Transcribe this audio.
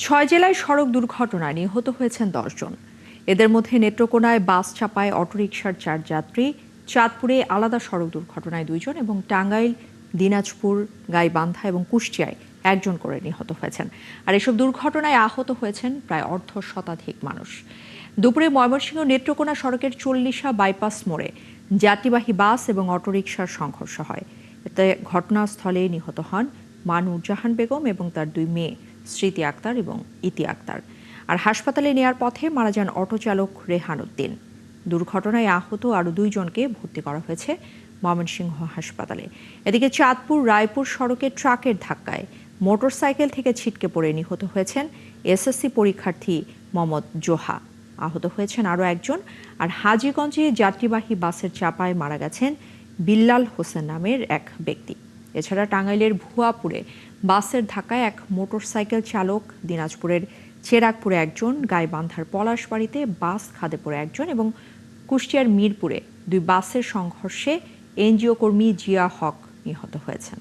6 জেলায় সড়ক দুর্ঘটনায় নিহত হয়েছেন 10 জন। এদের মধ্যে নেত্রকোনায় বাস চাপায় অটোরিকশার 4 যাত্রী, চাঁদপুরে আলাদা সড়ক দুর্ঘটনায় 2 জন এবং টাঙ্গাইল, দিনাজপুর, গাইবান্ধা এবং কুষ্টিয়ায় 1 জন করে নিহত হয়েছেন। আর এসব দুর্ঘটনায় আহত হয়েছেন প্রায় অর্ধ শতাধিক মানুষ। দুপুরে ময়মনসিংহ নেত্রকোনা সড়কের 40 বাইপাস মোড়ে যাত্রীবাহী বাস এবং অটোরিকশার সংঘর্ষ হয়। এতে ঘটনাস্থলে নিহত হন মানুরজাহান বেগম এবং তার 2 মেয়ে স্মৃতি আক্তার এবং ইতি আক্তার। আর হাসপাতালে নেয়ার পথে মারা যান অটো চালক রেহান উদ্দিন। দুর্ঘটনায় আহত আরও 2 জনকে ভর্তি করা হয়েছে ময়মনসিংহ হাসপাতালে। এদিকে চাঁদপুর রায়পুর সড়কে ট্রাকের ধাক্কায় মোটরসাইকেল থেকে ছিটকে পড়ে নিহত হয়েছেন এসএসসি পরীক্ষার্থী মোহাম্মদ জোহা। আহত হয়েছেন আরও 1 জন। আর হাজীগঞ্জে যাত্রীবাহী বাসের চাপায় মারা গেছেন বিল্লাল হোসেন নামের এক ব্যক্তি। এছাড়া টাঙ্গাইলের ভুয়াপুরে বাসের ধাক্কায় এক মোটরসাইকেল চালক, দিনাজপুরের চেরাগপুরে 1 জন, গাইবান্ধার পলাশবাড়িতে বাস খাদে পড়ে 1 জন এবং কুষ্টিয়ার মিরপুরে 2 বাসের সংঘর্ষে এনজিও কর্মী জিয়া হক নিহত হয়েছেন।